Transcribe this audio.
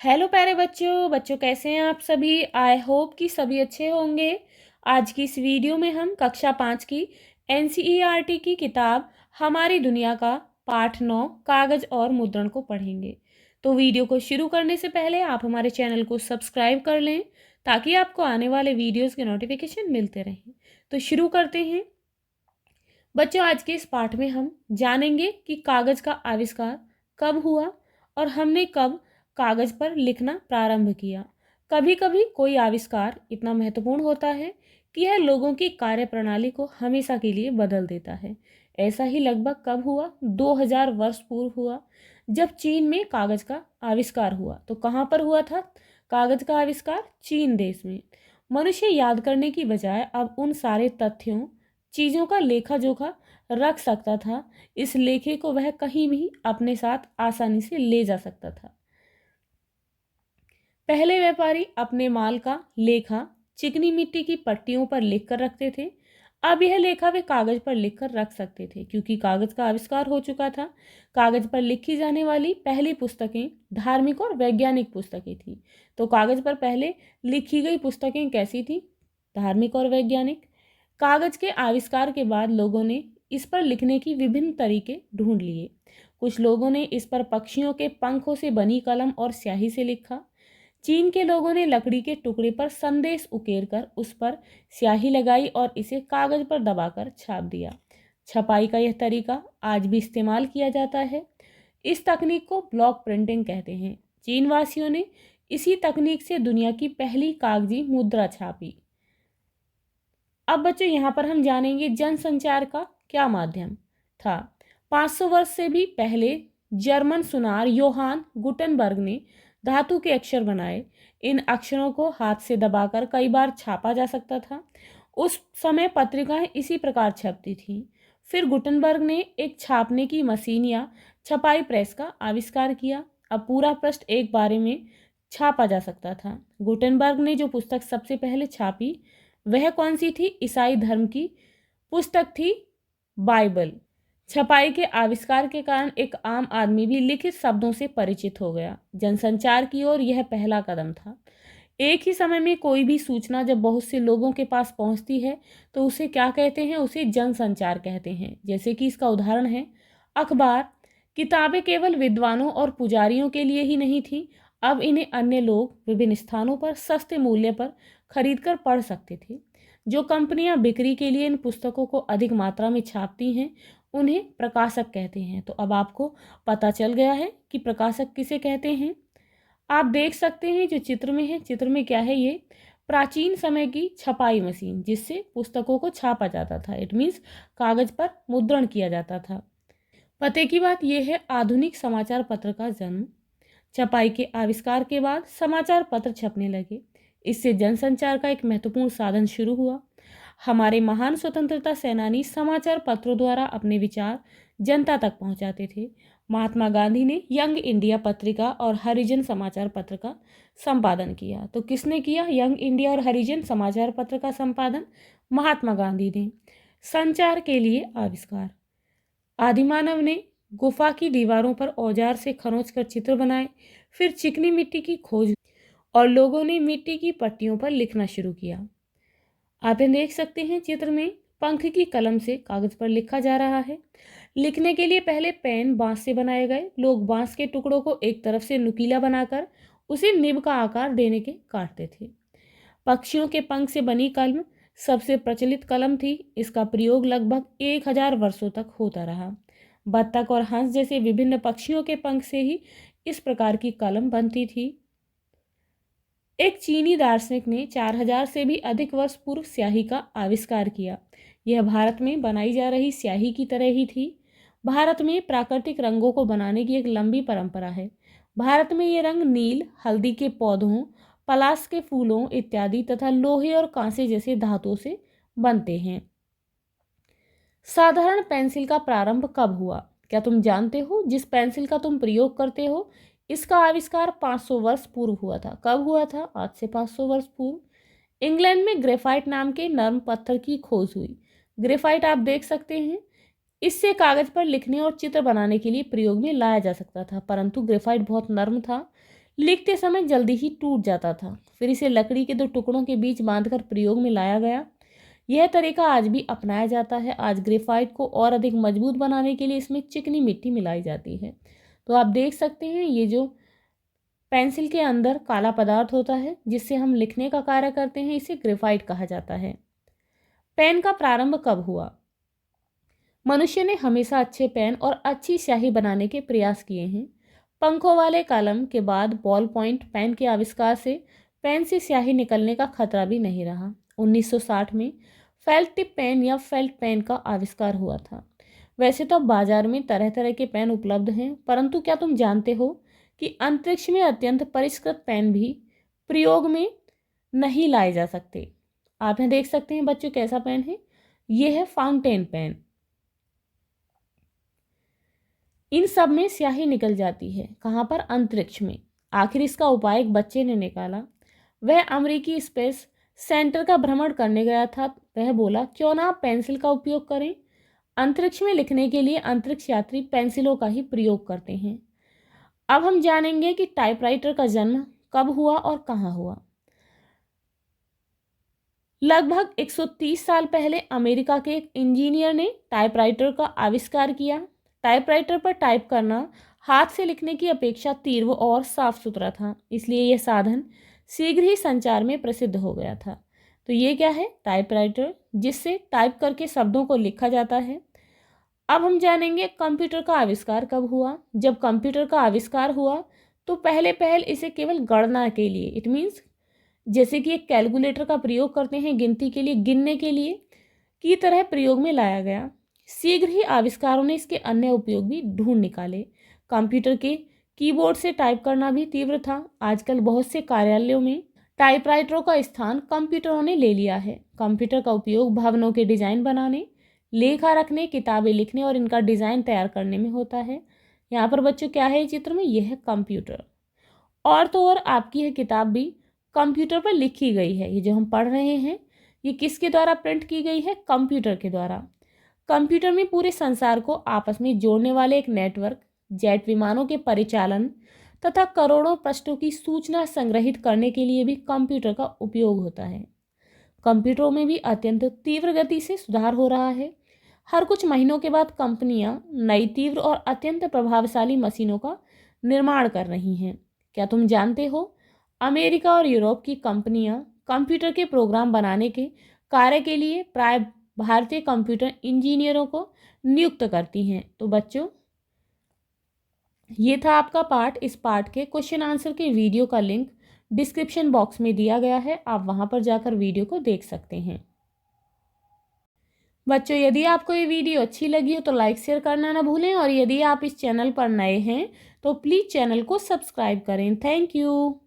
Hello प्यारे बच्चों बच्चों कैसे हैं आप सभी। आई होप कि सभी अच्छे होंगे। आज की इस वीडियो में हम कक्षा 5 की एनसीईआरटी की किताब हमारी दुनिया का पाठ 9 कागज और मुद्रण को पढ़ेंगे। तो वीडियो को शुरू करने से पहले आप हमारे चैनल को सब्सक्राइब कर लें ताकि आपको आने वाले वीडियोस के नोटिफिकेशन मिलते रहें। तो शुरू करते हैं बच्चों। आज के इस पाठ में हम जानेंगे कि कागज का आविष्कार कब हुआ और हमने कब कागज पर लिखना प्रारंभ किया। कभी कभी कोई आविष्कार इतना महत्वपूर्ण होता है कि यह लोगों की कार्यप्रणाली को हमेशा के लिए बदल देता है। ऐसा ही लगभग कब हुआ? 2000 वर्ष पूर्व हुआ, जब चीन में कागज का आविष्कार हुआ। तो कहाँ पर हुआ था कागज का आविष्कार? चीन देश में। मनुष्य याद करने की बजाय अब उन सारे तथ्यों चीजों का लेखा जोखा रख सकता था। इस लेखे को वह कहीं भी अपने साथ आसानी से ले जा सकता था। पहले व्यापारी अपने माल का लेखा चिकनी मिट्टी की पट्टियों पर लिखकर रखते थे। अब यह लेखा वे कागज पर लिखकर रख सकते थे, क्योंकि कागज का आविष्कार हो चुका था। कागज पर लिखी जाने वाली पहली पुस्तकें धार्मिक और वैज्ञानिक पुस्तकें थी। तो कागज पर पहले लिखी गई पुस्तकें कैसी थी? धार्मिक और वैज्ञानिक। कागज के आविष्कार के बाद लोगों ने इस पर लिखने की विभिन्न तरीके ढूंढ लिए। कुछ लोगों ने इस पर पक्षियों के पंखों से बनी कलम और स्याही से लिखा। चीन के लोगों ने लकड़ी के टुकड़े पर संदेश उकेरकर उस पर स्याही लगाई और इसे कागज पर दबाकर छाप दिया। छपाई का यह तरीका आज भी इस्तेमाल किया जाता है। इस तकनीक को ब्लॉक प्रिंटिंग कहते हैं। चीन वासियों ने इसी तकनीक से दुनिया की पहली कागजी मुद्रा छापी। अब बच्चों यहाँ पर हम जानेंगे जनसंचार का क्या माध्यम था। 500 वर्ष से भी पहले जर्मन सुनार योहान गुटेनबर्ग ने धातु के अक्षर बनाए। इन अक्षरों को हाथ से दबाकर कई बार छापा जा सकता था। उस समय पत्रिकाएं इसी प्रकार छपती थीं। फिर गुटेनबर्ग ने एक छापने की मशीन या छपाई प्रेस का आविष्कार किया। अब पूरा पृष्ठ एक बारे में छापा जा सकता था। गुटेनबर्ग ने जो पुस्तक सबसे पहले छापी वह कौन सी थी? ईसाई धर्म की पुस्तक थी बाइबल। छपाई के आविष्कार के कारण एक आम आदमी भी लिखित शब्दों से परिचित हो गया। जनसंचार की ओर यह पहला कदम था। एक ही समय में कोई भी सूचना जब बहुत से लोगों के पास पहुंचती है तो उसे क्या कहते हैं? उसे जनसंचार कहते हैं। जैसे कि इसका उदाहरण है अखबार। किताबें केवल विद्वानों और पुजारियों के लिए ही नहीं थी। अब इन्हें अन्य लोग विभिन्न स्थानों पर सस्ते मूल्य पर खरीद कर पढ़ सकते थे। जो कंपनियां बिक्री के लिए इन पुस्तकों को अधिक मात्रा में छापती हैं उन्हें प्रकाशक कहते हैं। तो अब आपको पता चल गया है कि प्रकाशक किसे कहते हैं। आप देख सकते हैं जो चित्र में है, चित्र में क्या है? ये प्राचीन समय की छपाई मशीन जिससे पुस्तकों को छापा जाता था। इट मीन्स कागज पर मुद्रण किया जाता था। पते की बात यह है आधुनिक समाचार पत्र का जन्म। छपाई के आविष्कार के बाद समाचार पत्र छपने लगे। इससे जनसंचार का एक महत्वपूर्ण साधन शुरू हुआ। हमारे महान स्वतंत्रता सेनानी समाचार पत्रों द्वारा अपने विचार जनता तक पहुंचाते थे। महात्मा गांधी ने यंग इंडिया पत्रिका और हरिजन समाचार पत्र का संपादन किया। तो किसने किया यंग इंडिया और हरिजन समाचार पत्र का संपादन? महात्मा गांधी ने। संचार के लिए आविष्कार। आदिमानव ने गुफा की दीवारों पर औजार से खरोंच कर चित्र बनाए। फिर चिकनी मिट्टी की खोज और लोगों ने मिट्टी की पट्टियों पर लिखना शुरू किया। आप देख सकते हैं चित्र में पंख की कलम से कागज पर लिखा जा रहा है। लिखने के लिए पहले पेन बांस से बनाए गए। लोग बांस के टुकड़ों को एक तरफ से नुकीला बनाकर उसे निब का आकार देने के काटते थे। पक्षियों के पंख से बनी कलम सबसे प्रचलित कलम थी। इसका प्रयोग लगभग 1000 वर्षों तक होता रहा। बत्तख और हंस जैसे विभिन्न पक्षियों के पंख से ही इस प्रकार की कलम बनती थी। एक चीनी दार्शनिक ने 4000 से भी अधिक वर्ष पूर्व स्याही का आविष्कार किया। यह भारत में बनाई जा रही स्याही की तरह ही थी। भारत में प्राकृतिक रंगों को बनाने की एक लंबी परंपरा है। भारत में ये रंग नील, हल्दी के पौधों, पलाश के फूलों इत्यादि तथा लोहे और कांसे जैसे धातुओं से बनते हैं। साधारण पेंसिल का प्रारंभ कब हुआ? क्या तुम जानते हो जिस पेंसिल का तुम प्रयोग करते हो इसका आविष्कार 500 वर्ष पूर्व हुआ था। कब हुआ था? आज से 500 वर्ष पूर्व। इंग्लैंड में ग्रेफाइट नाम के नर्म पत्थर की खोज हुई। ग्रेफाइट आप देख सकते हैं, इससे कागज पर लिखने और चित्र बनाने के लिए प्रयोग में लाया जा सकता था, परंतु ग्रेफाइट बहुत नर्म था। लिखते समय जल्दी ही टूट जाता था। फिर इसे लकड़ी के 2 टुकड़ों के बीच बांधकर प्रयोग में लाया गया। यह तरीका आज भी अपनाया जाता है। आज ग्रेफाइट को और अधिक मजबूत बनाने के लिए इसमें चिकनी मिट्टी मिलाई जाती है। तो आप देख सकते हैं ये जो पेंसिल के अंदर काला पदार्थ होता है जिससे हम लिखने का कार्य करते हैं, इसे ग्रेफाइट कहा जाता है। पेन का प्रारंभ कब हुआ? मनुष्य ने हमेशा अच्छे पेन और अच्छी स्याही बनाने के प्रयास किए हैं। पंखों वाले कलम के बाद बॉल पॉइंट पेन के आविष्कार से पेन से स्याही निकलने का खतरा भी नहीं रहा। 1960 में फेल्ट टिप पेन या फेल्ट पेन का आविष्कार हुआ था। वैसे तो अब बाजार में तरह तरह के पेन उपलब्ध हैं, परंतु क्या तुम जानते हो कि अंतरिक्ष में अत्यंत परिष्कृत पेन भी प्रयोग में नहीं लाए जा सकते। आप यहाँ देख सकते हैं बच्चों कैसा पेन है, यह है फाउंटेन पेन। इन सब में स्याही निकल जाती है। कहाँ पर? अंतरिक्ष में। आखिर इसका उपाय एक बच्चे ने निकाला। वह अमेरिकी स्पेस सेंटर का भ्रमण करने गया था। वह बोला क्यों ना आप पेंसिल का उपयोग करें। अंतरिक्ष में लिखने के लिए अंतरिक्ष यात्री पेंसिलों का ही प्रयोग करते हैं। अब हम जानेंगे कि टाइपराइटर का जन्म कब हुआ और कहाँ हुआ। लगभग 130 साल पहले अमेरिका के एक इंजीनियर ने टाइपराइटर का आविष्कार किया। टाइपराइटर पर टाइप करना हाथ से लिखने की अपेक्षा तीव्र और साफ सुथरा था, इसलिए यह साधन शीघ्र ही संचार में प्रसिद्ध हो गया था। तो ये क्या है? टाइपराइटर, जिससे टाइप करके शब्दों को लिखा जाता है। अब हम जानेंगे कंप्यूटर का आविष्कार कब हुआ। जब कंप्यूटर का आविष्कार हुआ तो पहले इसे केवल गणना के लिए, इट मीन्स जैसे कि एक कैलकुलेटर का प्रयोग करते हैं गिनती के लिए, गिनने के लिए की तरह प्रयोग में लाया गया। शीघ्र ही आविष्कारों ने इसके अन्य उपयोग भी ढूंढ निकाले। कंप्यूटर के कीबोर्ड से टाइप करना भी तीव्र था। आजकल बहुत से कार्यालयों में टाइपराइटरों का स्थान कंप्यूटरों ने ले लिया है। कंप्यूटर का उपयोग भवनों के डिजाइन बनाने, लेखा रखने, किताबें लिखने और इनका डिजाइन तैयार करने में होता है। यहाँ पर बच्चों क्या है चित्र में? यह है कंप्यूटर। और तो और आपकी यह किताब भी कंप्यूटर पर लिखी गई है। ये जो हम पढ़ रहे हैं ये किसके द्वारा प्रिंट की गई है? कंप्यूटर के द्वारा। कंप्यूटर में पूरे संसार को आपस में जोड़ने वाले एक नेटवर्क, जेट विमानों के परिचालन तथा करोड़ों पृष्ठों की सूचना संग्रहित करने के लिए भी कंप्यूटर का उपयोग होता है। कंप्यूटरों में भी अत्यंत तीव्र गति से सुधार हो रहा है। हर कुछ महीनों के बाद कंपनियां नई तीव्र और अत्यंत प्रभावशाली मशीनों का निर्माण कर रही हैं। क्या तुम जानते हो अमेरिका और यूरोप की कंपनियां कंप्यूटर के प्रोग्राम बनाने के कार्य के लिए प्राय भारतीय कंप्यूटर इंजीनियरों को नियुक्त करती हैं। तो बच्चों ये था आपका पाठ। इस पाठ के क्वेश्चन आंसर के वीडियो का लिंक डिस्क्रिप्शन बॉक्स में दिया गया है, आप वहां पर जाकर वीडियो को देख सकते हैं। बच्चों यदि आपको ये वीडियो अच्छी लगी हो तो लाइक शेयर करना ना भूलें, और यदि आप इस चैनल पर नए हैं तो प्लीज़ चैनल को सब्सक्राइब करें। Thank you.